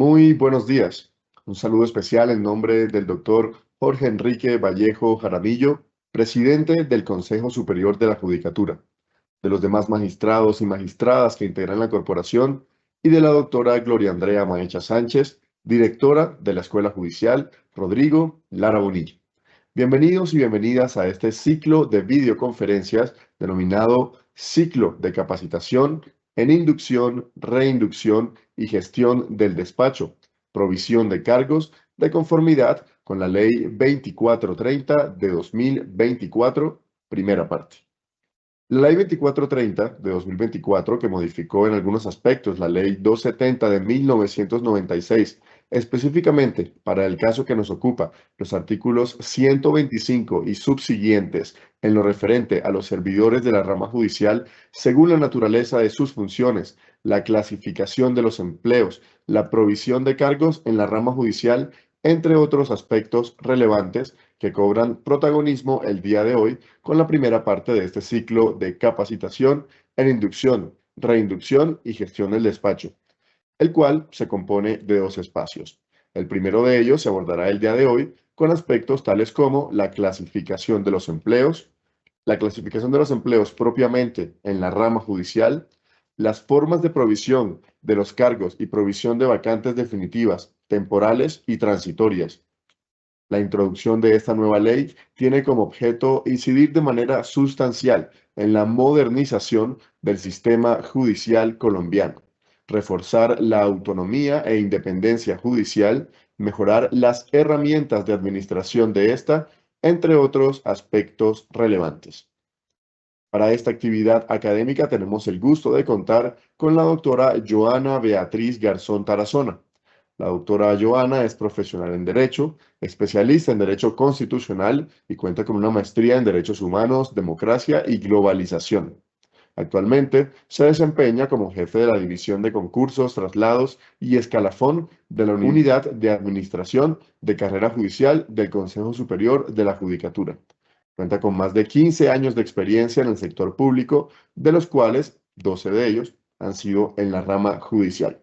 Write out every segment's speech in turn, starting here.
Muy buenos días. Un saludo especial en nombre del doctor Jorge Enrique Vallejo Jaramillo, presidente del Consejo Superior de la Judicatura, de los demás magistrados y magistradas que integran la corporación y de la doctora Gloria Andrea Maecha Sánchez, directora de la Escuela Judicial Rodrigo Lara Bonilla. Bienvenidos y bienvenidas a este ciclo de videoconferencias denominado Ciclo de Capacitación en Inducción, Reinducción y Gestión del Despacho, provisión de cargos de conformidad con la Ley 2430 de 2024, primera parte. La Ley 2430 de 2024, que modificó en algunos aspectos la Ley 270 de 1996, específicamente para el caso que nos ocupa, los artículos 125 y subsiguientes en lo referente a los servidores de la rama judicial según la naturaleza de sus funciones, la clasificación de los empleos, la provisión de cargos en la rama judicial, entre otros aspectos relevantes que cobran protagonismo el día de hoy con la primera parte de este ciclo de capacitación en inducción, reinducción y gestión del despacho, el cual se compone de dos espacios. El primero de ellos se abordará el día de hoy con aspectos tales como la clasificación de los empleos, la clasificación de los empleos propiamente en la rama judicial, las formas de provisión de los cargos y provisión de vacantes definitivas, temporales y transitorias. La introducción de esta nueva ley tiene como objeto incidir de manera sustancial en la modernización del sistema judicial colombiano, reforzar la autonomía e independencia judicial, mejorar las herramientas de administración de esta, entre otros aspectos relevantes. Para esta actividad académica tenemos el gusto de contar con la doctora Joana Beatriz Garzón Tarazona. La doctora Joana es profesional en Derecho, especialista en Derecho Constitucional y cuenta con una maestría en Derechos Humanos, Democracia y Globalización. Actualmente se desempeña como jefe de la División de Concursos, Traslados y Escalafón de la Unidad de Administración de Carrera Judicial del Consejo Superior de la Judicatura. Cuenta con más de 15 años de experiencia en el sector público, de los cuales 12 de ellos han sido en la rama judicial.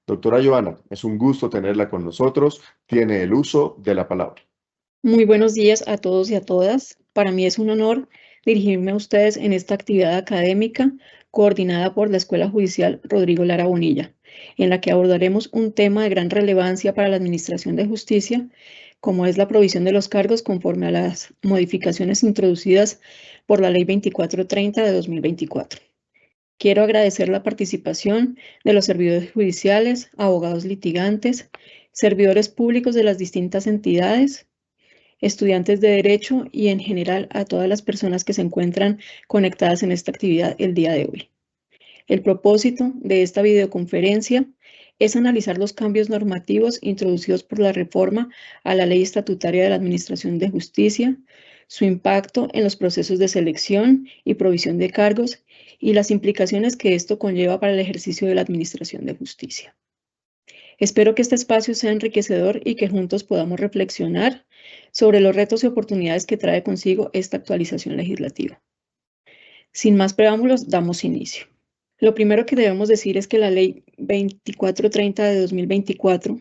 Doctora Joana, es un gusto tenerla con nosotros. Tiene el uso de la palabra. Muy buenos días a todos y a todas. Para mí es un honor dirigirme a ustedes en esta actividad académica coordinada por la Escuela Judicial Rodrigo Lara Bonilla, en la que abordaremos un tema de gran relevancia para la Administración de Justicia, como es la provisión de los cargos conforme a las modificaciones introducidas por la Ley 2430 de 2024. Quiero agradecer la participación de los servidores judiciales, abogados litigantes, servidores públicos de las distintas entidades, estudiantes de Derecho y en general a todas las personas que se encuentran conectadas en esta actividad el día de hoy. El propósito de esta videoconferencia es analizar los cambios normativos introducidos por la reforma a la Ley Estatutaria de la Administración de Justicia, su impacto en los procesos de selección y provisión de cargos y las implicaciones que esto conlleva para el ejercicio de la Administración de Justicia. Espero que este espacio sea enriquecedor y que juntos podamos reflexionar sobre los retos y oportunidades que trae consigo esta actualización legislativa. Sin más preámbulos, damos inicio. Lo primero que debemos decir es que la Ley 2430 de 2024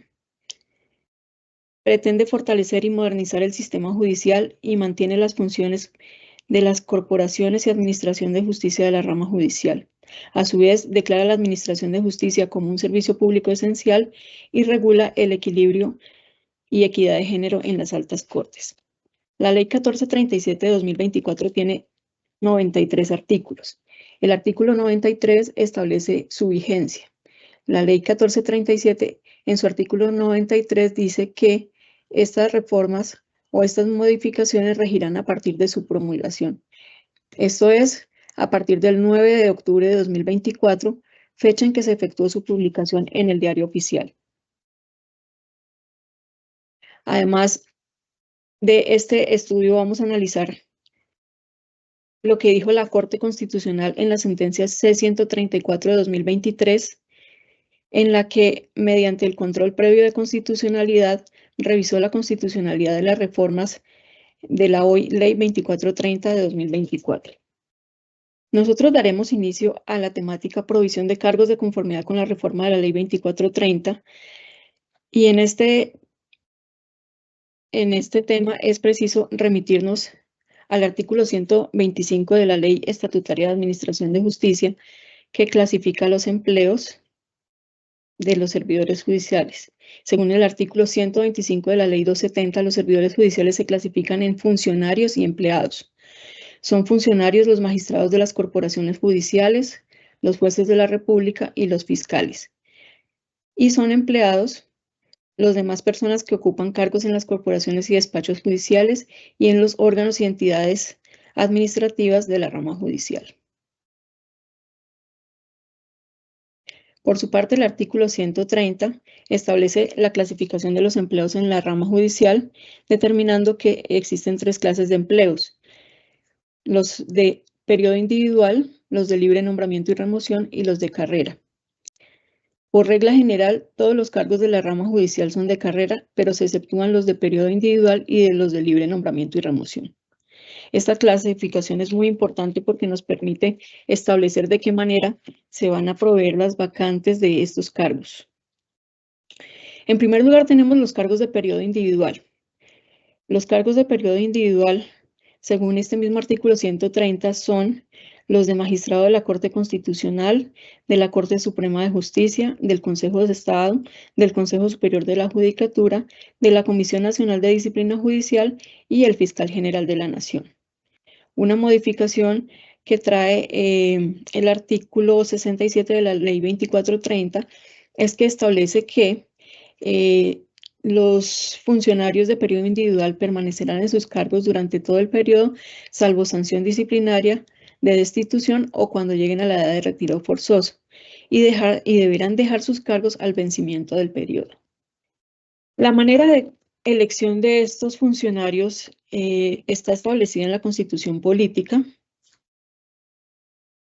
pretende fortalecer y modernizar el sistema judicial y mantiene las funciones de las corporaciones y administración de justicia de la rama judicial. A su vez, declara la Administración de Justicia como un servicio público esencial y regula el equilibrio y equidad de género en las altas cortes. La Ley 1437 de 2024 tiene 93 artículos. El artículo 93 establece su vigencia. La Ley 1437, en su artículo 93, dice que estas reformas o estas modificaciones regirán a partir de su promulgación. Esto es, a partir del 9 de octubre de 2024, fecha en que se efectuó su publicación en el Diario Oficial. Además de este estudio, vamos a analizar lo que dijo la Corte Constitucional en la sentencia C-134 de 2023, en la que, mediante el control previo de constitucionalidad, revisó la constitucionalidad de las reformas de la hoy Ley 2430 de 2024. Nosotros daremos inicio a la temática provisión de cargos de conformidad con la reforma de la Ley 2430, Y en este tema es preciso remitirnos al artículo 125 de la Ley Estatutaria de Administración de Justicia, que clasifica los empleos de los servidores judiciales. Según el artículo 125 de la Ley 270, los servidores judiciales se clasifican en funcionarios y empleados. Son funcionarios los magistrados de las corporaciones judiciales, los jueces de la República y los fiscales. Y son empleados los demás personas que ocupan cargos en las corporaciones y despachos judiciales y en los órganos y entidades administrativas de la rama judicial. Por su parte, el artículo 130 establece la clasificación de los empleos en la rama judicial, determinando que existen 3 clases de empleos: los de periodo individual, los de libre nombramiento y remoción y los de carrera. Por regla general, todos los cargos de la rama judicial son de carrera, pero se exceptúan los de periodo individual y de los de libre nombramiento y remoción. Esta clasificación es muy importante porque nos permite establecer de qué manera se van a proveer las vacantes de estos cargos. En primer lugar, tenemos los cargos de periodo individual. Los cargos de periodo individual, según este mismo artículo 130, son los de magistrado de la Corte Constitucional, de la Corte Suprema de Justicia, del Consejo de Estado, del Consejo Superior de la Judicatura, de la Comisión Nacional de Disciplina Judicial y el Fiscal General de la Nación. Una modificación que trae el artículo 67 de la Ley 2430 es que establece que los funcionarios de periodo individual permanecerán en sus cargos durante todo el periodo, salvo sanción disciplinaria de destitución o cuando lleguen a la edad de retiro forzoso, y deberán dejar sus cargos al vencimiento del periodo. La manera de elección de estos funcionarios está establecida en la Constitución Política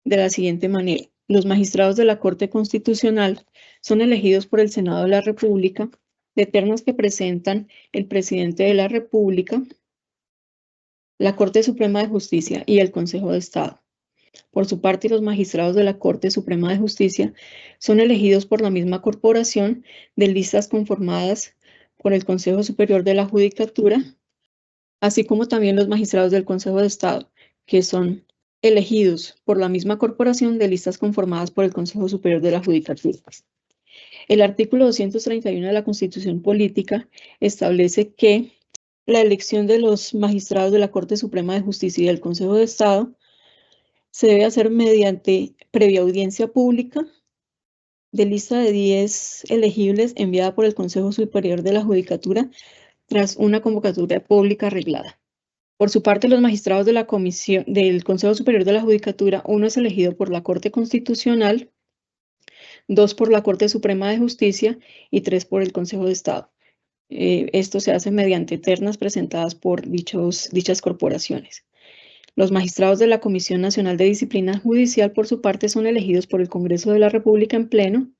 de la siguiente manera. Los magistrados de la Corte Constitucional son elegidos por el Senado de la República, de ternas que presentan el Presidente de la República, la Corte Suprema de Justicia y el Consejo de Estado. Por su parte, los magistrados de la Corte Suprema de Justicia son elegidos por la misma corporación de listas conformadas por el Consejo Superior de la Judicatura, así como también los magistrados del Consejo de Estado, que son elegidos por la misma corporación de listas conformadas por el Consejo Superior de la Judicatura. El artículo 231 de la Constitución Política establece que la elección de los magistrados de la Corte Suprema de Justicia y del Consejo de Estado se debe hacer mediante previa audiencia pública de lista de 10 elegibles enviada por el Consejo Superior de la Judicatura tras una convocatoria pública reglada. Por su parte, los magistrados de la Comisión del Consejo Superior de la Judicatura, uno es elegido por la Corte Constitucional, 2 por la Corte Suprema de Justicia y 3 por el Consejo de Estado. Esto se hace mediante ternas presentadas por dichas corporaciones. Los magistrados de la Comisión Nacional de Disciplina Judicial, por su parte, son elegidos por el Congreso de la República en pleno.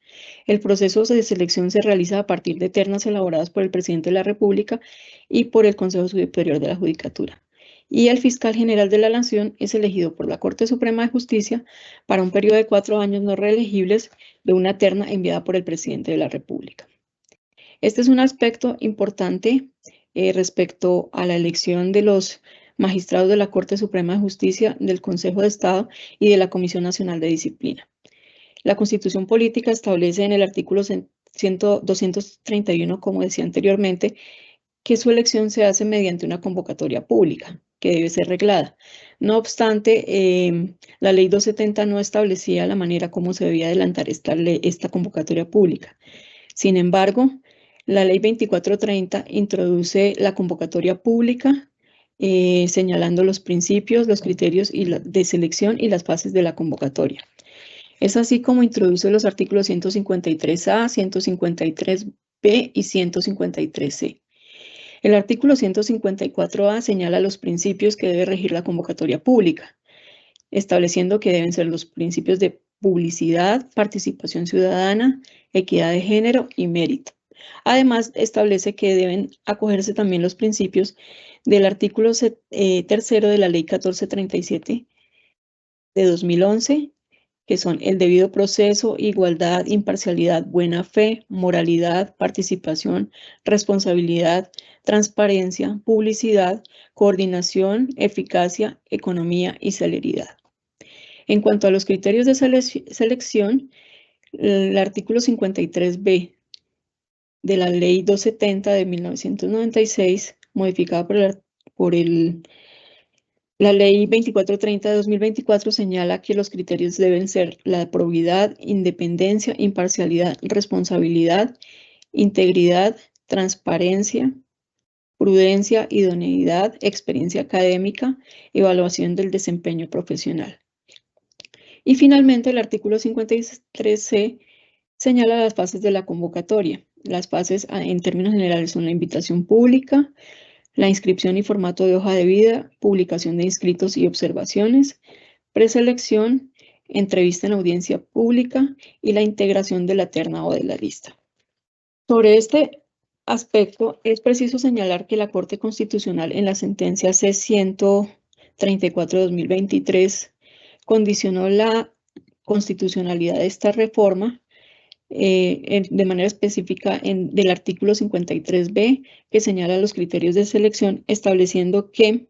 El proceso de selección se realiza a partir de ternas elaboradas por el Presidente de la República y por el Consejo Superior de la Judicatura. Y el Fiscal General de la Nación es elegido por la Corte Suprema de Justicia para un periodo de 4 años no reelegibles de una terna enviada por el Presidente de la República. Este es un aspecto importante respecto a la elección de los magistrados de la Corte Suprema de Justicia, del Consejo de Estado y de la Comisión Nacional de Disciplina. La Constitución Política establece en el artículo 231, como decía anteriormente, que su elección se hace mediante una convocatoria pública, que debe ser reglada. No obstante, la Ley 270 no establecía la manera como se debía adelantar esta convocatoria pública. Sin embargo, la Ley 2430 introduce la convocatoria pública, señalando los principios, los criterios de selección y las fases de la convocatoria. Es así como introduce los artículos 153A, 153B y 153C. El artículo 154A señala los principios que debe regir la convocatoria pública, estableciendo que deben ser los principios de publicidad, participación ciudadana, equidad de género y mérito. Además, establece que deben acogerse también los principios del artículo 3 de la Ley 1437 de 2011, que son el debido proceso, igualdad, imparcialidad, buena fe, moralidad, participación, responsabilidad, transparencia, publicidad, coordinación, eficacia, economía y celeridad. En cuanto a los criterios de selección, el artículo 53b de la Ley 270 de 1996, modificada por la Ley 2430 de 2024, señala que los criterios deben ser la probidad, independencia, imparcialidad, responsabilidad, integridad, transparencia, prudencia, idoneidad, experiencia académica, evaluación del desempeño profesional. Y finalmente, el artículo 53c señala las fases de la convocatoria. Las fases, en términos generales, son la invitación pública, la inscripción y formato de hoja de vida, publicación de inscritos y observaciones, preselección, entrevista en audiencia pública y la integración de la terna o de la lista. Sobre este aspecto, es preciso señalar que la Corte Constitucional en la sentencia C-134 de 2023 condicionó la constitucionalidad de esta reforma de manera específica del artículo 53b, que señala los criterios de selección, estableciendo que,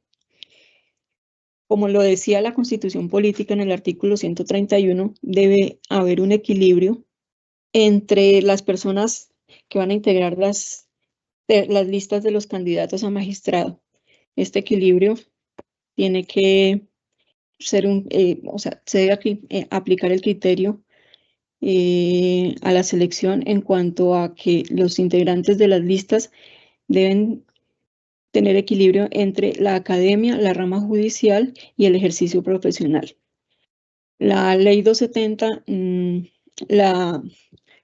como lo decía la Constitución Política en el artículo 131, debe haber un equilibrio entre las personas que van a integrar las listas de los candidatos a magistrado. Este equilibrio tiene que ser se debe aplicar el criterio a la selección en cuanto a que los integrantes de las listas deben tener equilibrio entre la academia, la rama judicial y el ejercicio profesional. La Ley 270,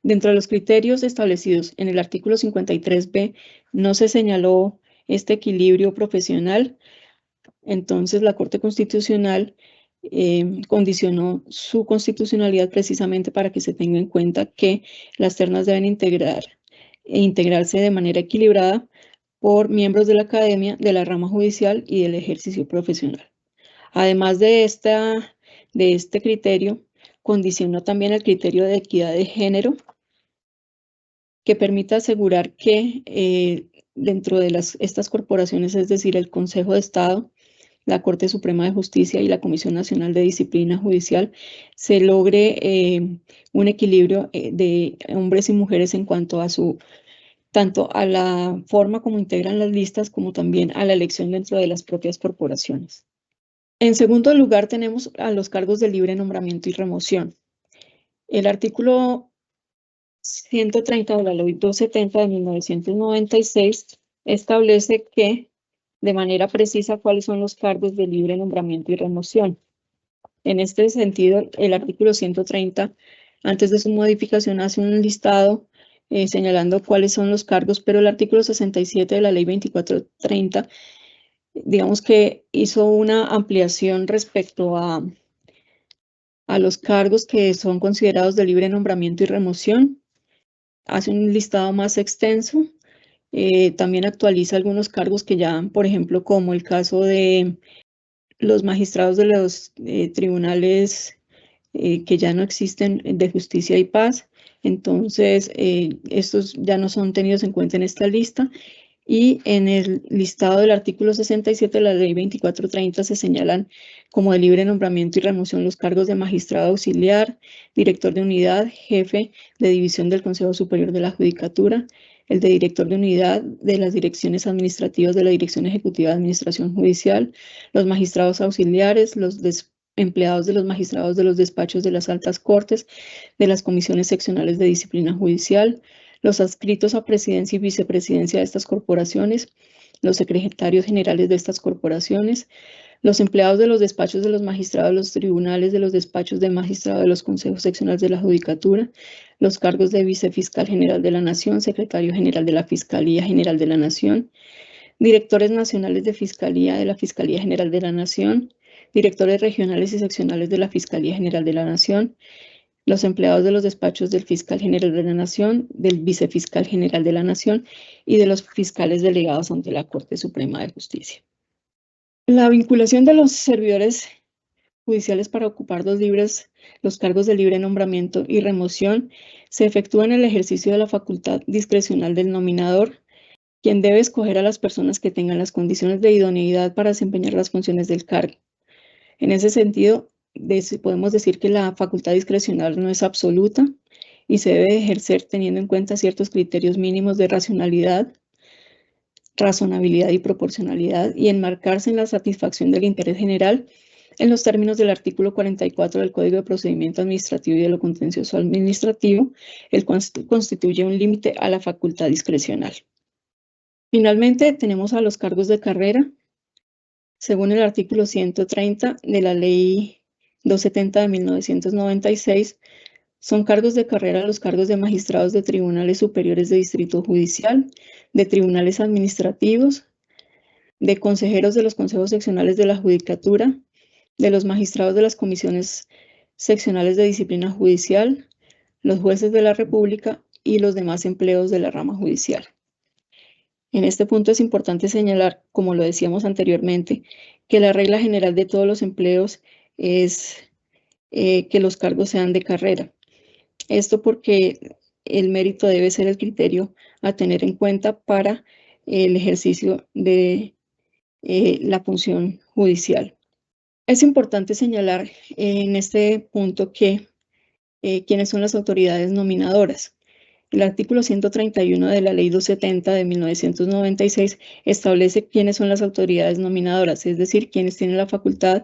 dentro de los criterios establecidos en el artículo 53b, no se señaló este equilibrio profesional. Entonces, la Corte Constitucional condicionó su constitucionalidad precisamente para que se tenga en cuenta que las ternas deben integrarse de manera equilibrada por miembros de la academia, de la rama judicial y del ejercicio profesional. Además de este criterio, condicionó también el criterio de equidad de género, que permita asegurar que dentro de estas corporaciones, es decir, el Consejo de Estado, la Corte Suprema de Justicia y la Comisión Nacional de Disciplina Judicial, se logre un equilibrio de hombres y mujeres en cuanto a tanto a la forma como integran las listas, como también a la elección dentro de las propias corporaciones. En segundo lugar, tenemos a los cargos de libre nombramiento y remoción. El artículo 130 de la Ley 270 de 1996 establece que de manera precisa cuáles son los cargos de libre nombramiento y remoción. En este sentido, el artículo 130, antes de su modificación, hace un listado señalando cuáles son los cargos, pero el artículo 67 de la Ley 2430, digamos que hizo una ampliación respecto a los cargos que son considerados de libre nombramiento y remoción. Hace un listado más extenso. También actualiza algunos cargos que ya, por ejemplo, como el caso de los magistrados de los tribunales que ya no existen de justicia y paz. Entonces, estos ya no son tenidos en cuenta en esta lista. Y en el listado del artículo 67 de la Ley 2430 se señalan como de libre nombramiento y remoción los cargos de magistrado auxiliar, director de unidad, jefe de división del Consejo Superior de la Judicatura, el de director de unidad de las direcciones administrativas de la Dirección Ejecutiva de Administración Judicial, los magistrados auxiliares, los empleados de los magistrados de los despachos de las altas cortes, de las comisiones seccionales de disciplina judicial, los adscritos a presidencia y vicepresidencia de estas corporaciones, los secretarios generales de estas corporaciones, los empleados de los despachos de los magistrados de los tribunales, de los despachos de magistrados de los consejos seccionales de la Judicatura, los cargos de vicefiscal general de la Nación, secretario general de la Fiscalía General de la Nación, directores nacionales de Fiscalía de la Fiscalía General de la Nación, directores regionales y seccionales de la Fiscalía General de la Nación, los empleados de los despachos del Fiscal General de la Nación, del Vicefiscal General de la Nación y de los fiscales delegados ante la Corte Suprema de Justicia. La vinculación de los servidores judiciales para ocupar los cargos de libre nombramiento y remoción se efectúa en el ejercicio de la facultad discrecional del nominador, quien debe escoger a las personas que tengan las condiciones de idoneidad para desempeñar las funciones del cargo. En ese sentido, podemos decir que la facultad discrecional no es absoluta y se debe ejercer teniendo en cuenta ciertos criterios mínimos de racionalidad, razonabilidad y proporcionalidad, y enmarcarse en la satisfacción del interés general en los términos del artículo 44 del Código de Procedimiento Administrativo y de lo Contencioso Administrativo, el cual constituye un límite a la facultad discrecional. Finalmente, tenemos a los cargos de carrera. Según el artículo 130 de la Ley 270 de 1996, son cargos de carrera los cargos de magistrados de tribunales superiores de distrito judicial, de tribunales administrativos, de consejeros de los consejos seccionales de la judicatura, de los magistrados de las comisiones seccionales de disciplina judicial, los jueces de la República y los demás empleos de la rama judicial. En este punto es importante señalar, como lo decíamos anteriormente, que la regla general de todos los empleos es que los cargos sean de carrera. Esto porque el mérito debe ser el criterio a tener en cuenta para el ejercicio de la función judicial. Es importante señalar en este punto que quiénes son las autoridades nominadoras. El artículo 131 de la Ley 270 de 1996 establece quiénes son las autoridades nominadoras, es decir, quienes tienen la facultad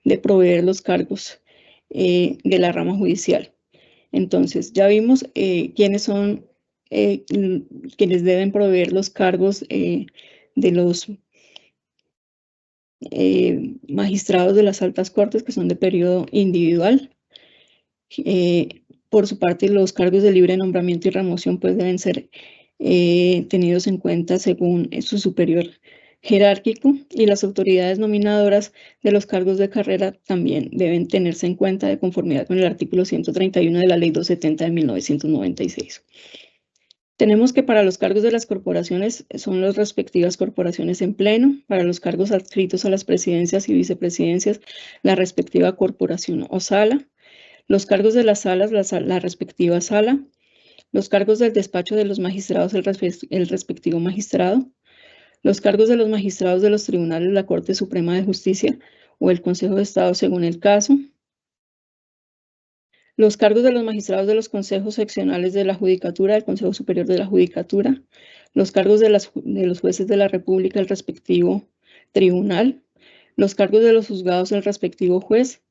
de proveer los cargos de la rama judicial. Entonces, ya vimos quiénes son quienes deben proveer los cargos de los magistrados de las altas cortes, que son de periodo individual. Por su parte, los cargos de libre nombramiento y remoción pues deben ser tenidos en cuenta según su superior jerárquico, y las autoridades nominadoras de los cargos de carrera también deben tenerse en cuenta de conformidad con el artículo 131 de la Ley 270 de 1996. Tenemos que para los cargos de las corporaciones son las respectivas corporaciones en pleno, para los cargos adscritos a las presidencias y vicepresidencias, la respectiva corporación o sala, los cargos de las salas, la respectiva sala, los cargos del despacho de los magistrados, el respectivo magistrado, los cargos de los magistrados de los tribunales, la Corte Suprema de Justicia o el Consejo de Estado según el caso, los cargos de los magistrados de los consejos seccionales de la Judicatura, del Consejo Superior de la Judicatura, los cargos de los jueces de la República, el respectivo tribunal, los cargos de los juzgados del respectivo juez,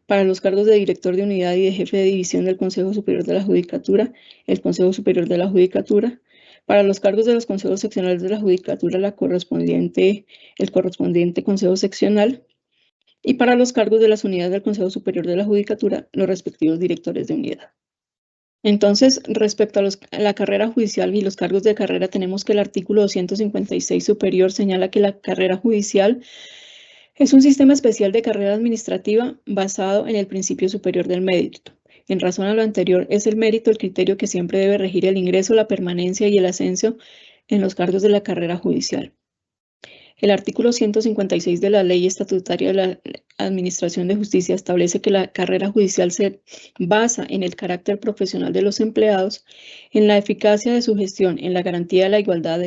para los cargos de director de unidad y de jefe de división del Consejo Superior de la Judicatura, el Consejo Superior de la Judicatura, para los cargos de los consejos seccionales de la Judicatura, el correspondiente Consejo Seccional, y para los cargos de las unidades del Consejo Superior de la Judicatura, los respectivos directores de unidad. Entonces, respecto a la carrera judicial y los cargos de carrera, tenemos que el artículo 256 superior señala que la carrera judicial es un sistema especial de carrera administrativa basado en el principio superior del mérito. En razón a lo anterior, es el mérito el criterio que siempre debe regir el ingreso, la permanencia y el ascenso en los cargos de la carrera judicial. El artículo 156 de la Ley Estatutaria de la Administración de Justicia establece que la carrera judicial se basa en el carácter profesional de los empleados, en la eficacia de su gestión, en la garantía de la igualdad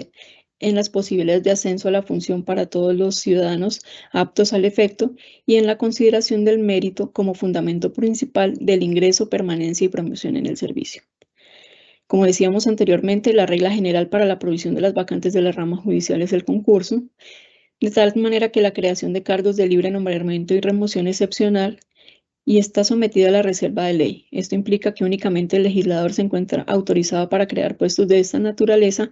en las posibilidades de ascenso a la función para todos los ciudadanos aptos al efecto y en la consideración del mérito como fundamento principal del ingreso, permanencia y promoción en el servicio. Como decíamos anteriormente, la regla general para la provisión de las vacantes de la rama judicial es el concurso, de tal manera que la creación de cargos de libre nombramiento y remoción es excepcional y está sometida a la reserva de ley. Esto implica que únicamente el legislador se encuentra autorizado para crear puestos de esta naturaleza,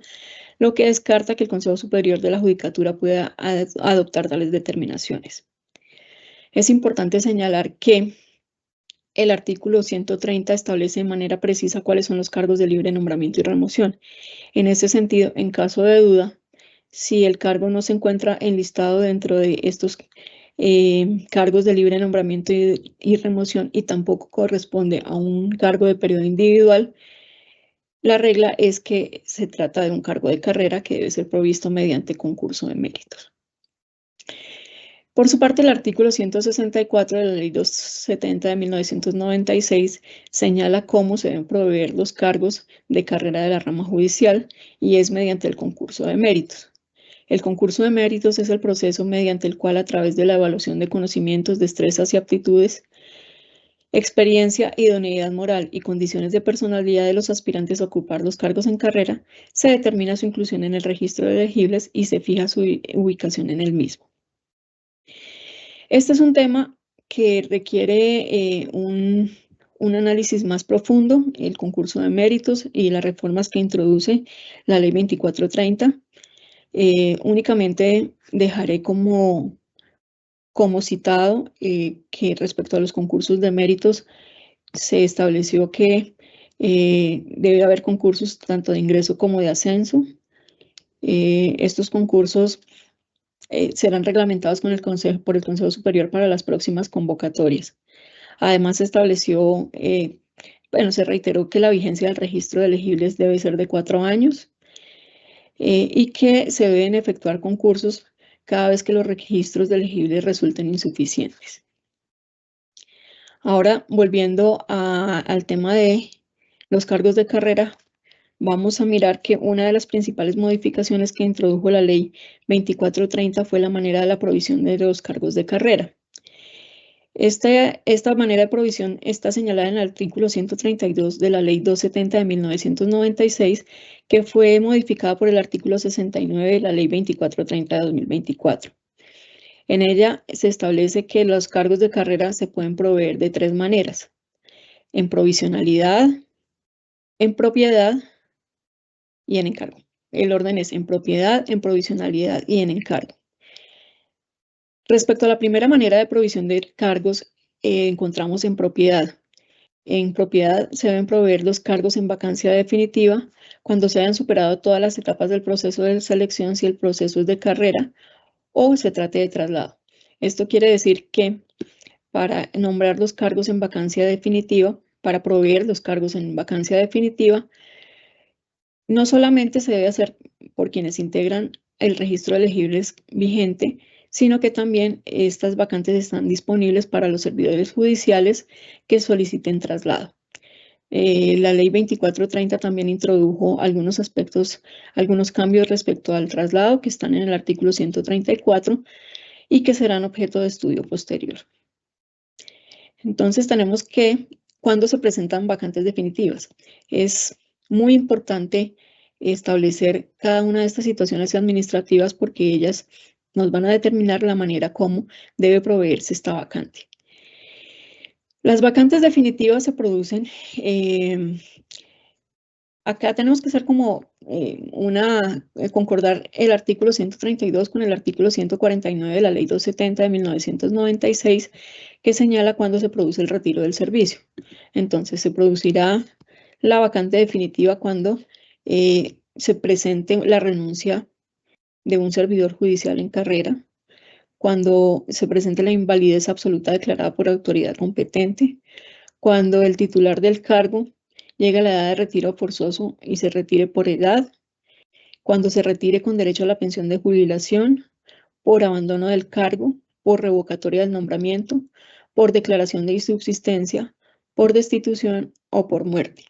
lo que descarta que el Consejo Superior de la Judicatura pueda adoptar tales determinaciones. Es importante señalar que el artículo 130 establece de manera precisa cuáles son los cargos de libre nombramiento y remoción. En ese sentido, en caso de duda, si el cargo no se encuentra enlistado dentro de estos cargos de libre nombramiento y remoción y tampoco corresponde a un cargo de periodo individual, la regla es que se trata de un cargo de carrera que debe ser provisto mediante concurso de méritos. Por su parte, el artículo 164 de la Ley 270 de 1996 señala cómo se deben proveer los cargos de carrera de la rama judicial y es mediante el concurso de méritos. El concurso de méritos es el proceso mediante el cual, a través de la evaluación de conocimientos, destrezas y aptitudes, experiencia, idoneidad moral y condiciones de personalidad de los aspirantes a ocupar los cargos en carrera, se determina su inclusión en el registro de elegibles y se fija su ubicación en el mismo. Este es un tema que requiere un análisis más profundo, el concurso de méritos y las reformas que introduce la Ley 2430. Únicamente dejaré como citado que respecto a los concursos de méritos se estableció que debe haber concursos tanto de ingreso como de ascenso. Estos concursos serán reglamentados por el Consejo Superior para las próximas convocatorias. Además, se estableció, se reiteró que la vigencia del registro de elegibles debe ser de 4 años y que se deben efectuar concursos cada vez que los registros de elegibles resulten insuficientes. Ahora, volviendo al tema de los cargos de carrera, vamos a mirar que una de las principales modificaciones que introdujo la Ley 2430 fue la manera de la provisión de los cargos de carrera. Esta manera de provisión está señalada en el artículo 132 de la Ley 270 de 1996, que fue modificada por el artículo 69 de la Ley 2430 de 2024. En ella se establece que los cargos de carrera se pueden proveer de 3 maneras: en provisionalidad, en propiedad y en encargo. El orden es en propiedad, en provisionalidad y en encargo. Respecto a la primera manera de provisión de cargos, encontramos en propiedad. En propiedad se deben proveer los cargos en vacancia definitiva cuando se hayan superado todas las etapas del proceso de selección, si el proceso es de carrera o se trate de traslado. Esto quiere decir que para nombrar los cargos en vacancia definitiva, para proveer los cargos en vacancia definitiva, no solamente se debe hacer por quienes integran el registro de elegibles vigente, sino que también estas vacantes están disponibles para los servidores judiciales que soliciten traslado. La Ley 2430 también introdujo algunos aspectos, algunos cambios respecto al traslado que están en el artículo 134 y que serán objeto de estudio posterior. Entonces tenemos que, cuando se presentan vacantes definitivas, es muy importante establecer cada una de estas situaciones administrativas porque ellas nos van a determinar la manera como debe proveerse esta vacante. Las vacantes definitivas se producen, acá tenemos que hacer como concordar el artículo 132 con el artículo 149 de la Ley 270 de 1996, que señala cuándo se produce el retiro del servicio. Entonces, se producirá la vacante definitiva cuando se presente la renuncia de un servidor judicial en carrera, cuando se presente la invalidez absoluta declarada por autoridad competente, cuando el titular del cargo llegue a la edad de retiro forzoso y se retire por edad, cuando se retire con derecho a la pensión de jubilación, por abandono del cargo, por revocatoria del nombramiento, por declaración de insubsistencia, por destitución o por muerte.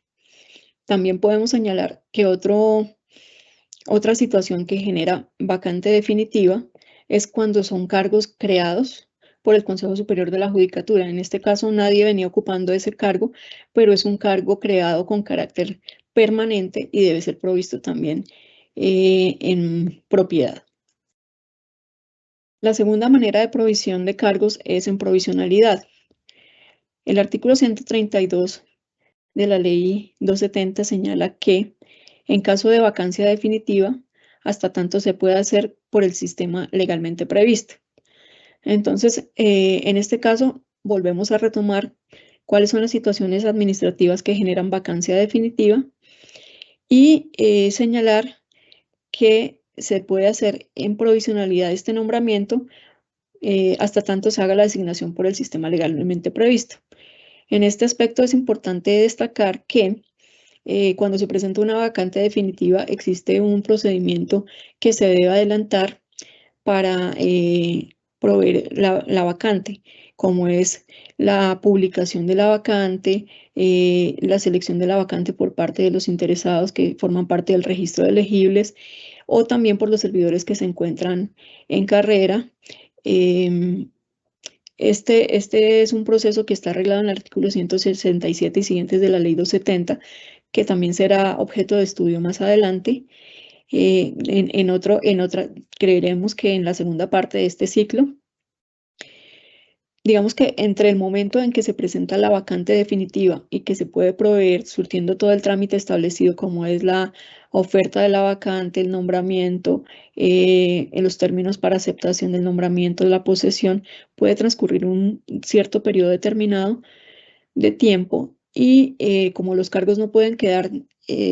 También podemos señalar que otra situación que genera vacante definitiva es cuando son cargos creados por el Consejo Superior de la Judicatura. En este caso, nadie venía ocupando ese cargo, pero es un cargo creado con carácter permanente y debe ser provisto también en propiedad. La segunda manera de provisión de cargos es en provisionalidad. El artículo 132 de la Ley 270 señala que en caso de vacancia definitiva, hasta tanto se puede hacer por el sistema legalmente previsto. Entonces, en este caso, volvemos a retomar cuáles son las situaciones administrativas que generan vacancia definitiva y señalar que se puede hacer en provisionalidad este nombramiento hasta tanto se haga la designación por el sistema legalmente previsto. En este aspecto es importante destacar que cuando se presenta una vacante definitiva existe un procedimiento que se debe adelantar para proveer la vacante, como es la publicación de la vacante, la selección de la vacante por parte de los interesados que forman parte del registro de elegibles o también por los servidores que se encuentran en carrera. Este es un proceso que está arreglado en el artículo 167 y siguientes de la Ley 270, que también será objeto de estudio más adelante. Creeremos que en la segunda parte de este ciclo, digamos que entre el momento en que se presenta la vacante definitiva y que se puede proveer surtiendo todo el trámite establecido como es la oferta de la vacante, el nombramiento, en los términos para aceptación del nombramiento, la posesión, puede transcurrir un cierto periodo determinado de tiempo y como los cargos no pueden quedar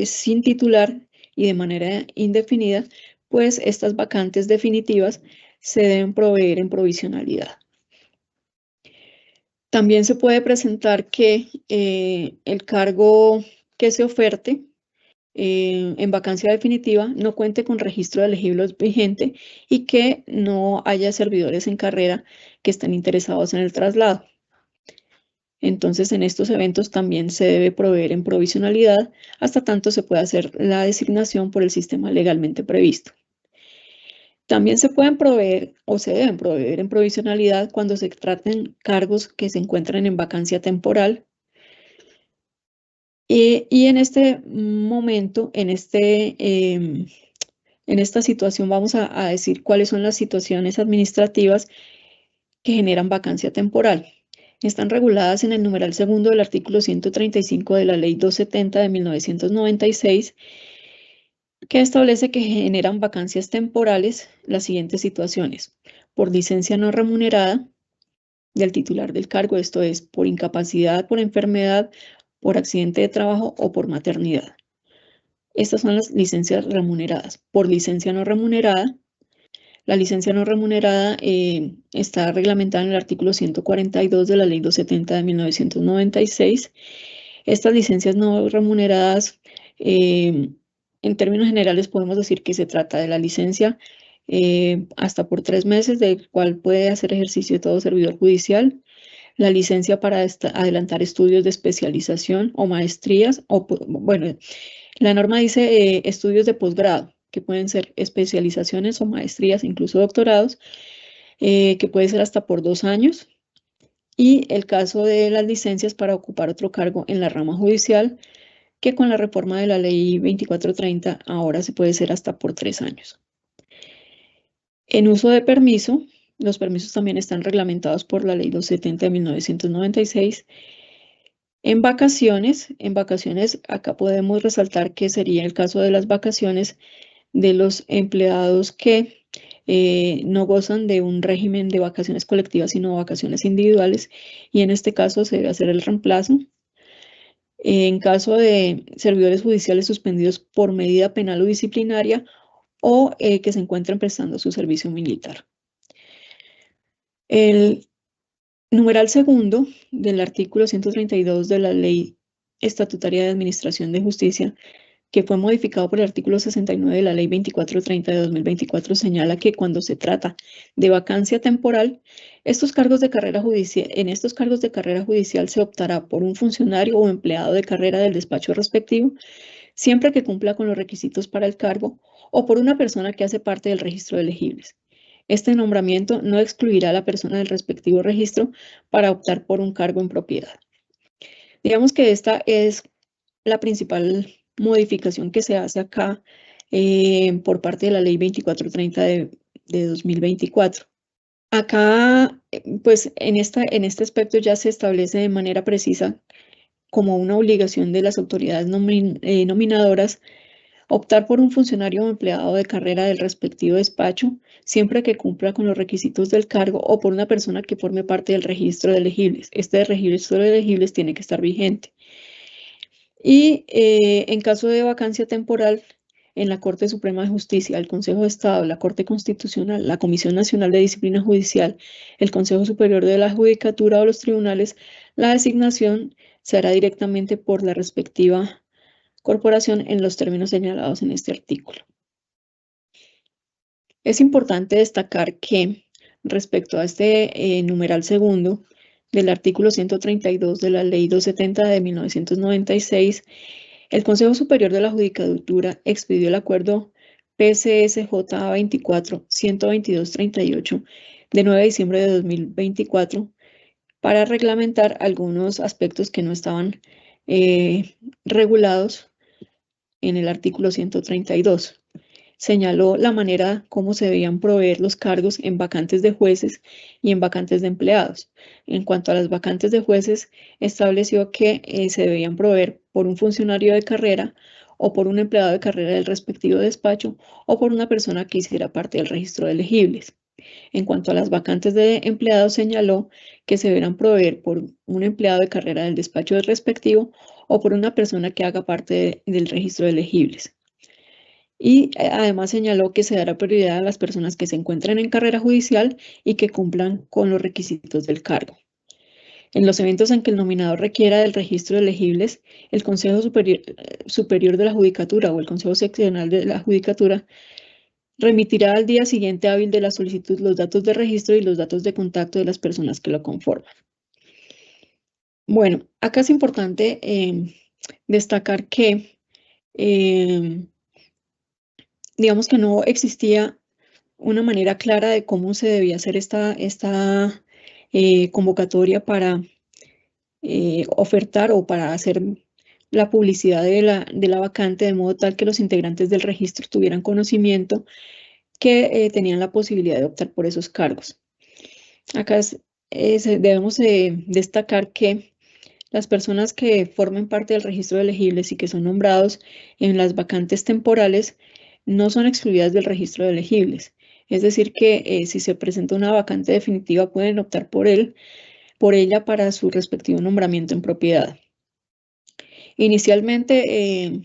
sin titular y de manera indefinida, pues estas vacantes definitivas se deben proveer en provisionalidad. También se puede presentar que el cargo que se oferte en vacancia definitiva no cuente con registro de elegibles vigente y que no haya servidores en carrera que estén interesados en el traslado. Entonces, en estos eventos también se debe proveer en provisionalidad hasta tanto se pueda hacer la designación por el sistema legalmente previsto. También se pueden proveer o se deben proveer en provisionalidad cuando se traten cargos que se encuentran en vacancia temporal. Y en este momento, en esta situación, vamos a decir cuáles son las situaciones administrativas que generan vacancia temporal. Están reguladas en el numeral segundo del artículo 135 de la Ley 270 de 1996, que establece que generan vacancias temporales las siguientes situaciones: por licencia no remunerada del titular del cargo, esto es, por incapacidad, por enfermedad, por accidente de trabajo o por maternidad. Estas son las licencias remuneradas. Por licencia no remunerada, la licencia no remunerada está reglamentada en el artículo 142 de la Ley 270 de 1996. Estas licencias no remuneradas, en términos generales, podemos decir que se trata de la licencia hasta por 3 meses, del cual puede hacer ejercicio todo servidor judicial, la licencia para adelantar estudios de especialización o maestrías, bueno, la norma dice estudios de posgrado, que pueden ser especializaciones o maestrías, incluso doctorados, que puede ser hasta por 2 años. Y el caso de las licencias para ocupar otro cargo en la rama judicial, que con la reforma de la ley 2430 ahora se puede ser hasta por 3 años. En uso de permiso, los permisos también están reglamentados por la ley 270 de 1996. En vacaciones, acá podemos resaltar que sería el caso de las vacaciones de los empleados que no gozan de un régimen de vacaciones colectivas, sino vacaciones individuales, y en este caso se debe hacer el reemplazo. En caso de servidores judiciales suspendidos por medida penal o disciplinaria o que se encuentren prestando su servicio militar. El numeral segundo del artículo 132 de la Ley Estatutaria de Administración de Justicia, que fue modificado por el artículo 69 de la Ley 2430 de 2024, señala que cuando se trata de vacancia temporal, en estos cargos de carrera judicial se optará por un funcionario o empleado de carrera del despacho respectivo, siempre que cumpla con los requisitos para el cargo, o por una persona que hace parte del registro de elegibles. Este nombramiento no excluirá a la persona del respectivo registro para optar por un cargo en propiedad. Digamos que esta es la principal modificación que se hace acá por parte de la Ley 2430 de 2024. Acá, pues en este aspecto ya se establece de manera precisa como una obligación de las autoridades nominadoras optar por un funcionario o empleado de carrera del respectivo despacho, siempre que cumpla con los requisitos del cargo, o por una persona que forme parte del registro de elegibles. Este registro de elegibles tiene que estar vigente. Y en caso de vacancia temporal, en la Corte Suprema de Justicia, el Consejo de Estado, la Corte Constitucional, la Comisión Nacional de Disciplina Judicial, el Consejo Superior de la Judicatura o los tribunales, la designación se hará directamente por la respectiva corporación en los términos señalados en este artículo. Es importante destacar que respecto a este numeral segundo del artículo 132 de la Ley 270 de 1996, el Consejo Superior de la Judicatura expidió el acuerdo PCSJ 24-122-38 de 9 de diciembre de 2024 para reglamentar algunos aspectos que no estaban regulados en el artículo 132. Señaló la manera como se debían proveer los cargos en vacantes de jueces y en vacantes de empleados. En cuanto a las vacantes de jueces, estableció que se debían proveer por un funcionario de carrera o por un empleado de carrera del respectivo despacho o por una persona que hiciera parte del registro de elegibles. En cuanto a las vacantes de empleados, señaló que se deberán proveer por un empleado de carrera del despacho respectivo o por una persona que haga parte del registro de elegibles. Y además señaló que se dará prioridad a las personas que se encuentran en carrera judicial y que cumplan con los requisitos del cargo. En los eventos en que el nominador requiera del registro de elegibles, el Consejo Superior de la Judicatura o el Consejo Seccional de la Judicatura remitirá al día siguiente hábil de la solicitud los datos de registro y los datos de contacto de las personas que lo conforman. Bueno, acá es importante destacar que digamos que no existía una manera clara de cómo se debía hacer esta convocatoria para ofertar o para hacer la publicidad de la vacante, de modo tal que los integrantes del registro tuvieran conocimiento que tenían la posibilidad de optar por esos cargos. Acá debemos destacar que las personas que formen parte del registro de elegibles y que son nombrados en las vacantes temporales no son excluidas del registro de elegibles. Es decir, que si se presenta una vacante definitiva pueden optar por ella para su respectivo nombramiento en propiedad. Inicialmente,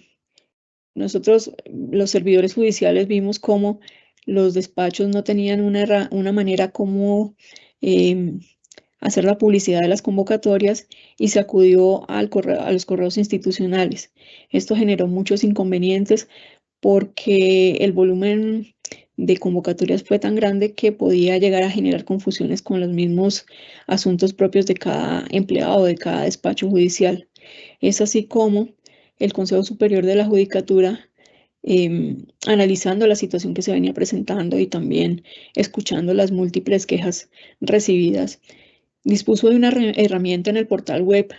nosotros, los servidores judiciales, vimos cómo los despachos no tenían una manera como hacer la publicidad de las convocatorias y se acudió a los correos institucionales. Esto generó muchos inconvenientes porque el volumen de convocatorias fue tan grande que podía llegar a generar confusiones con los mismos asuntos propios de cada empleado o de cada despacho judicial. Es así como el Consejo Superior de la Judicatura, analizando la situación que se venía presentando y también escuchando las múltiples quejas recibidas, dispuso de una herramienta en el portal web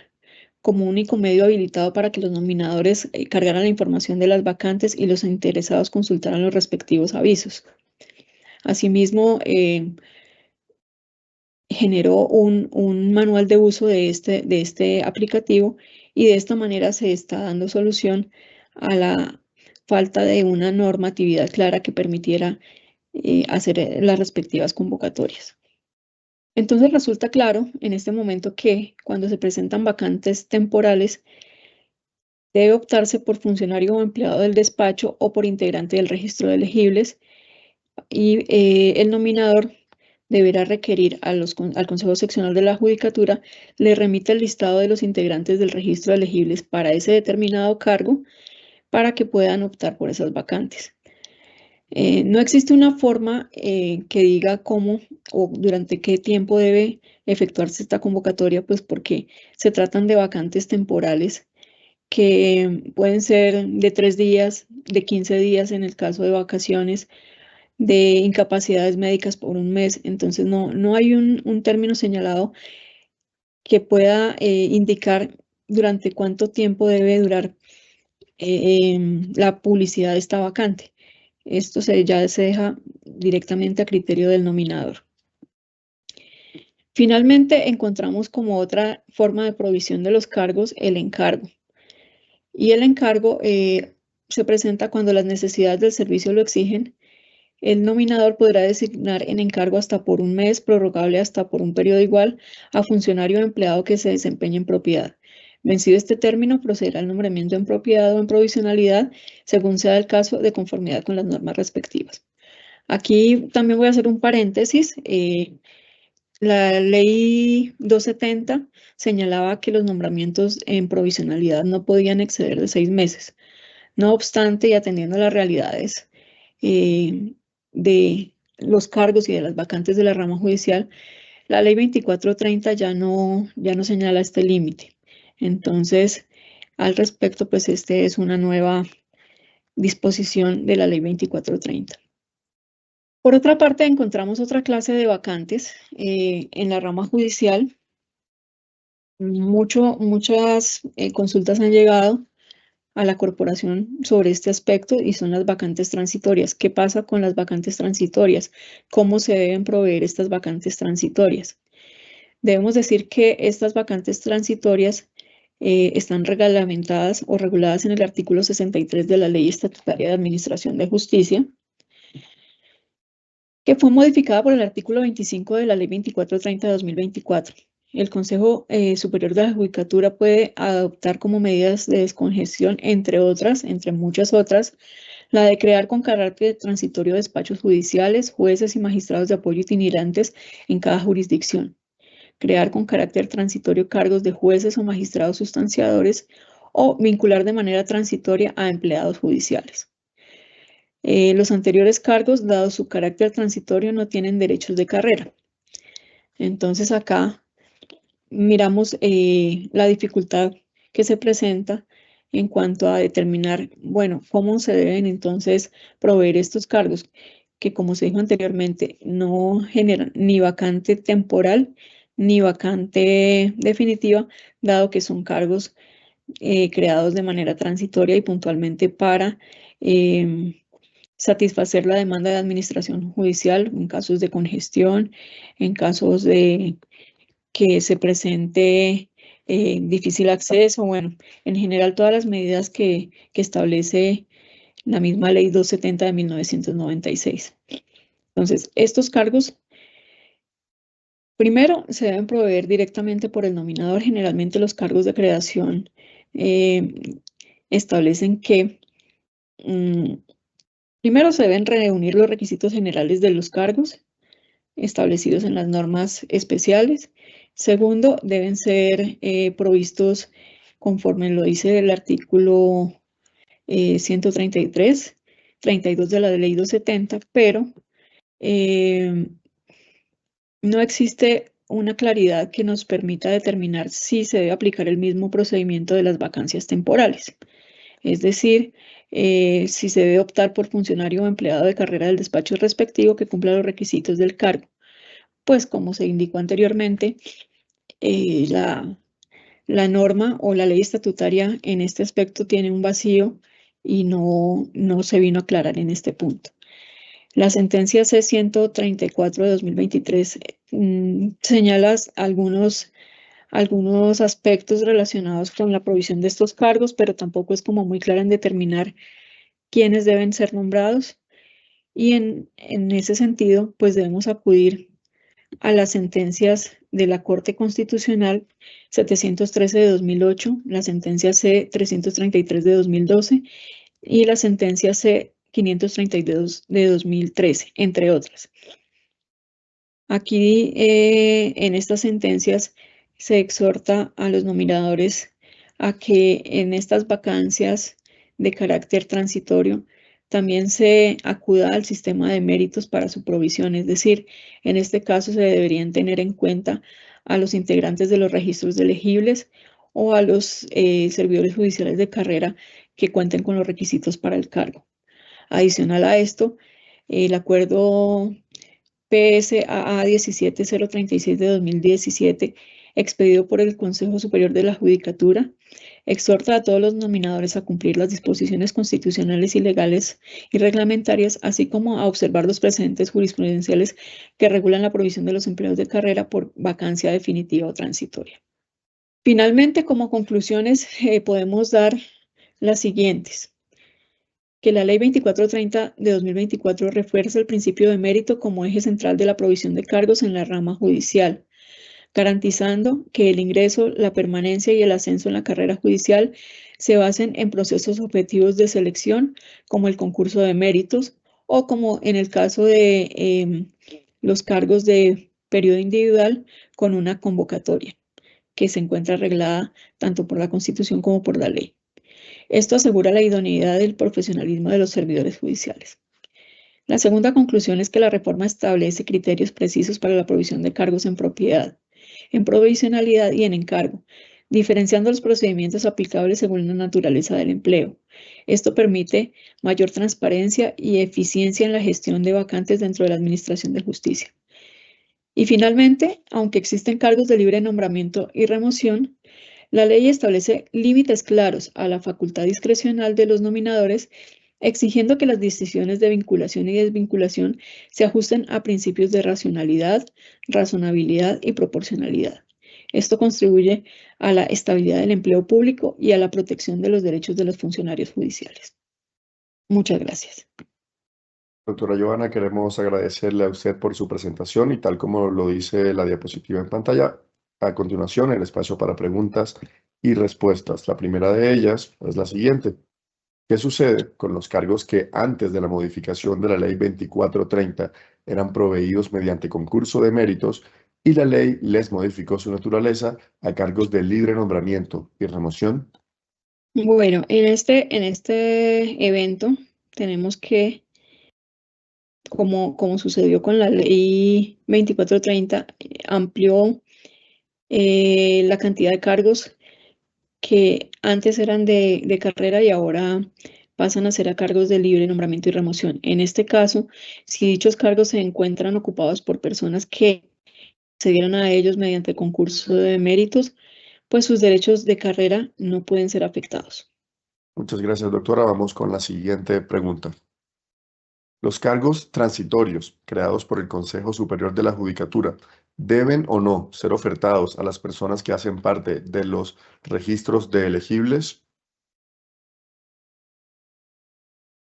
como único medio habilitado para que los nominadores cargaran la información de las vacantes y los interesados consultaran los respectivos avisos. Asimismo, generó un manual de uso de este aplicativo y de esta manera se está dando solución a la falta de una normatividad clara que permitiera hacer las respectivas convocatorias. Entonces resulta claro en este momento que cuando se presentan vacantes temporales, debe optarse por funcionario o empleado del despacho o por integrante del registro de elegibles y el nominador deberá requerir al Consejo Seccional de la Judicatura le remita el listado de los integrantes del registro de elegibles para ese determinado cargo para que puedan optar por esas vacantes. No existe una forma que diga cómo o durante qué tiempo debe efectuarse esta convocatoria, pues porque se tratan de vacantes temporales que pueden ser de 3 días, de 15 días en el caso de vacaciones, de incapacidades médicas por un mes. Entonces no hay un término señalado que pueda indicar durante cuánto tiempo debe durar la publicidad de esta vacante. Esto ya se deja directamente a criterio del nominador. Finalmente, encontramos como otra forma de provisión de los cargos el encargo. Y el encargo se presenta cuando las necesidades del servicio lo exigen. El nominador podrá designar en encargo hasta por un mes, prorrogable hasta por un periodo igual, a funcionario o empleado que se desempeñe en propiedad. Vencido este término, procederá el nombramiento en propiedad o en provisionalidad, según sea el caso, de conformidad con las normas respectivas. Aquí también voy a hacer un paréntesis. La ley 270 señalaba que los nombramientos en provisionalidad no podían exceder de 6 meses. No obstante, y atendiendo a las realidades de los cargos y de las vacantes de la rama judicial, la ley 2430 ya no señala este límite. Entonces, al respecto, pues este es una nueva disposición de la ley 2430. Por otra parte, encontramos otra clase de vacantes en la rama judicial. Muchas consultas han llegado a la corporación sobre este aspecto y son las vacantes transitorias. ¿Qué pasa con las vacantes transitorias? ¿Cómo se deben proveer estas vacantes transitorias? Debemos decir que estas vacantes transitorias están reglamentadas o reguladas en el artículo 63 de la Ley Estatutaria de Administración de Justicia, que fue modificada por el artículo 25 de la Ley 2430 de 2024. El Consejo Superior de la Judicatura puede adoptar como medidas de descongestión, entre muchas otras, la de crear con carácter transitorio despachos judiciales, jueces y magistrados de apoyo itinerantes en cada jurisdicción. Crear con carácter transitorio cargos de jueces o magistrados sustanciadores o vincular de manera transitoria a empleados judiciales. Los anteriores cargos, dado su carácter transitorio, no tienen derechos de carrera. Entonces acá miramos la dificultad que se presenta en cuanto a determinar, bueno, cómo se deben entonces proveer estos cargos, que como se dijo anteriormente, no generan ni vacante temporal ni vacante definitiva, dado que son cargos creados de manera transitoria y puntualmente para satisfacer la demanda de administración judicial en casos de congestión, en casos de que se presente difícil acceso, bueno, en general todas las medidas que establece la misma Ley 270 de 1996. Entonces, estos cargos, primero, se deben proveer directamente por el nominador. Generalmente los cargos de creación establecen que primero se deben reunir los requisitos generales de los cargos establecidos en las normas especiales. Segundo, deben ser provistos conforme lo dice el artículo 133, 32 de la Ley 270, pero no existe una claridad que nos permita determinar si se debe aplicar el mismo procedimiento de las vacancias temporales. Es decir, si se debe optar por funcionario o empleado de carrera del despacho respectivo que cumpla los requisitos del cargo. Pues como se indicó anteriormente, la norma o la ley estatutaria en este aspecto tiene un vacío y no se vino a aclarar en este punto. La sentencia C-134 de 2023 señala algunos aspectos relacionados con la provisión de estos cargos, pero tampoco es como muy clara en determinar quiénes deben ser nombrados. Y en ese sentido, pues debemos acudir a las sentencias de la Corte Constitucional 713 de 2008, la sentencia C-333 de 2012 y la sentencia C-532 de 2013, entre otras. Aquí en estas sentencias se exhorta a los nominadores a que en estas vacancias de carácter transitorio también se acuda al sistema de méritos para su provisión, es decir, en este caso se deberían tener en cuenta a los integrantes de los registros de elegibles o a los servidores judiciales de carrera que cuenten con los requisitos para el cargo. Adicional a esto, el acuerdo PSAA 17036 de 2017, expedido por el Consejo Superior de la Judicatura, exhorta a todos los nominadores a cumplir las disposiciones constitucionales y legales y reglamentarias, así como a observar los precedentes jurisprudenciales que regulan la provisión de los empleos de carrera por vacancia definitiva o transitoria. Finalmente, como conclusiones, podemos dar las siguientes. Que la Ley 2430 de 2024 refuerza el principio de mérito como eje central de la provisión de cargos en la rama judicial, garantizando que el ingreso, la permanencia y el ascenso en la carrera judicial se basen en procesos objetivos de selección, como el concurso de méritos, o como en el caso de los cargos de periodo individual con una convocatoria, que se encuentra arreglada tanto por la Constitución como por la ley. Esto asegura la idoneidad del profesionalismo de los servidores judiciales. La segunda conclusión es que la reforma establece criterios precisos para la provisión de cargos en propiedad, en provisionalidad y en encargo, diferenciando los procedimientos aplicables según la naturaleza del empleo. Esto permite mayor transparencia y eficiencia en la gestión de vacantes dentro de la Administración de Justicia. Y finalmente, aunque existen cargos de libre nombramiento y remoción, la ley establece límites claros a la facultad discrecional de los nominadores, exigiendo que las decisiones de vinculación y desvinculación se ajusten a principios de racionalidad, razonabilidad y proporcionalidad. Esto contribuye a la estabilidad del empleo público y a la protección de los derechos de los funcionarios judiciales. Muchas gracias. Doctora Johanna, queremos agradecerle a usted por su presentación y tal como lo dice la diapositiva en pantalla, a continuación el espacio para preguntas y respuestas. La primera de ellas es la siguiente. ¿Qué sucede con los cargos que antes de la modificación de la Ley 2430 eran proveídos mediante concurso de méritos y la ley les modificó su naturaleza a cargos de libre nombramiento y remoción? Bueno, en este evento tenemos que, como sucedió con la ley 2430, amplió la cantidad de cargos que antes eran de carrera y ahora pasan a ser a cargos de libre nombramiento y remoción. En este caso, si dichos cargos se encuentran ocupados por personas que accedieron a ellos mediante concurso de méritos, pues sus derechos de carrera no pueden ser afectados. Muchas gracias, doctora. Vamos con la siguiente pregunta. ¿Los cargos transitorios creados por el Consejo Superior de la Judicatura deben o no ser ofertados a las personas que hacen parte de los registros de elegibles?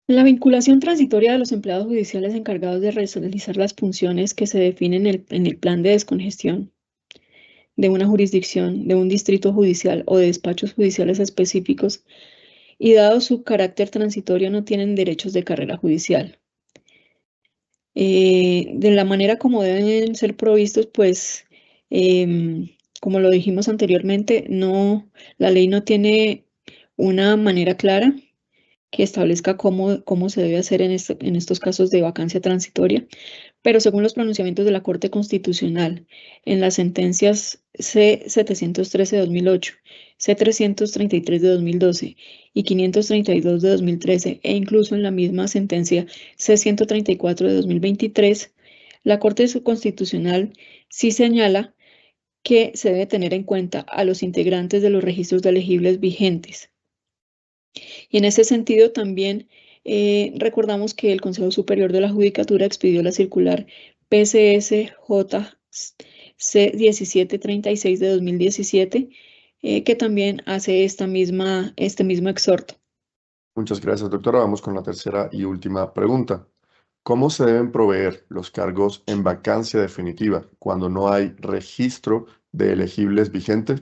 La vinculación transitoria de los empleados judiciales encargados de realizar las funciones que se definen en el plan de descongestión de una jurisdicción, de un distrito judicial o de despachos judiciales específicos, y dado su carácter transitorio no tienen derechos de carrera judicial. De la manera como deben ser provistos, pues, como lo dijimos anteriormente, la ley no tiene una manera clara que establezca cómo se debe hacer en estos casos de vacancia transitoria, pero según los pronunciamientos de la Corte Constitucional en las sentencias C-713 de 2008, C-333 de 2012 y 532 de 2013, e incluso en la misma sentencia C-134 de 2023, la Corte Constitucional sí señala que se debe tener en cuenta a los integrantes de los registros de elegibles vigentes. Y en ese sentido también recordamos que el Consejo Superior de la Judicatura expidió la circular PCSJC 1736 de 2017, que también hace este mismo exhorto. Muchas gracias, doctora. Vamos con la tercera y última pregunta. ¿Cómo se deben proveer los cargos en vacancia definitiva cuando no hay registro de elegibles vigente?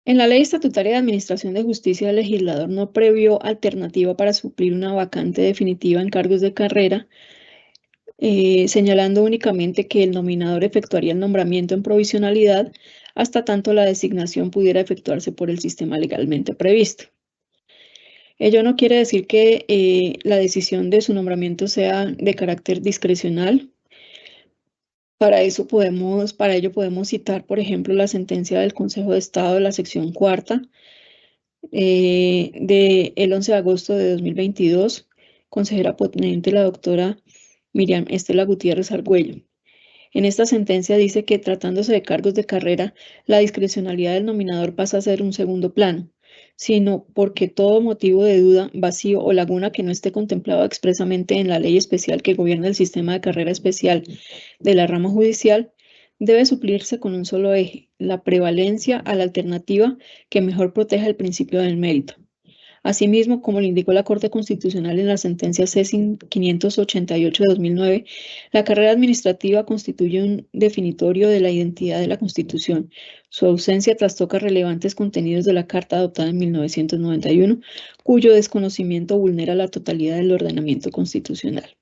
En la Ley Estatutaria de Administración de Justicia, el legislador no previó alternativa para suplir una vacante definitiva en cargos de carrera, señalando únicamente que el nominador efectuaría el nombramiento en provisionalidad hasta tanto la designación pudiera efectuarse por el sistema legalmente previsto. Ello no quiere decir que la decisión de su nombramiento sea de carácter discrecional. Para ello podemos citar, por ejemplo, la sentencia del Consejo de Estado de la sección cuarta del 11 de agosto de 2022, consejera ponente la doctora Miriam Estela Gutiérrez Argüello. En esta sentencia dice que tratándose de cargos de carrera, la discrecionalidad del nominador pasa a ser un segundo plano, sino porque todo motivo de duda, vacío o laguna que no esté contemplado expresamente en la ley especial que gobierna el sistema de carrera especial de la rama judicial, debe suplirse con un solo eje, la prevalencia a la alternativa que mejor proteja el principio del mérito. Asimismo, como lo indicó la Corte Constitucional en la sentencia C-588 de 2009, la carrera administrativa constituye un definitorio de la identidad de la Constitución. Su ausencia trastoca relevantes contenidos de la Carta adoptada en 1991, cuyo desconocimiento vulnera la totalidad del ordenamiento constitucional.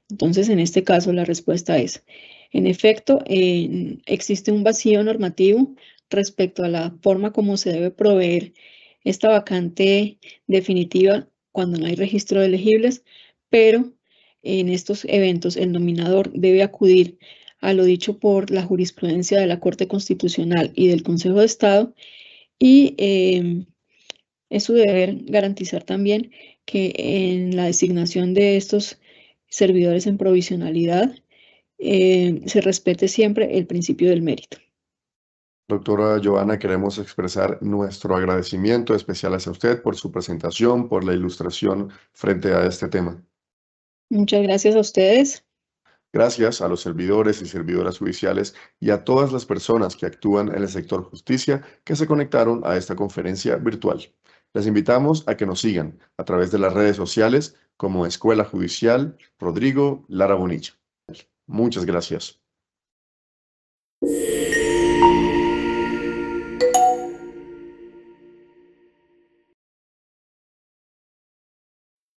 Entonces, en este caso, la respuesta es, en efecto, existe un vacío normativo respecto a la forma como se debe proveer esta vacante definitiva cuando no hay registro de elegibles, pero en estos eventos el nominador debe acudir a lo dicho por la jurisprudencia de la Corte Constitucional y del Consejo de Estado, y es su deber garantizar también que en la designación de estos servidores en provisionalidad se respete siempre el principio del mérito. Doctora Joana, queremos expresar nuestro agradecimiento especial hacia usted por su presentación, por la ilustración frente a este tema. Muchas gracias a ustedes. Gracias a los servidores y servidoras judiciales y a todas las personas que actúan en el sector justicia que se conectaron a esta conferencia virtual. Les invitamos a que nos sigan a través de las redes sociales como Escuela Judicial Rodrigo Lara Bonilla. Muchas gracias.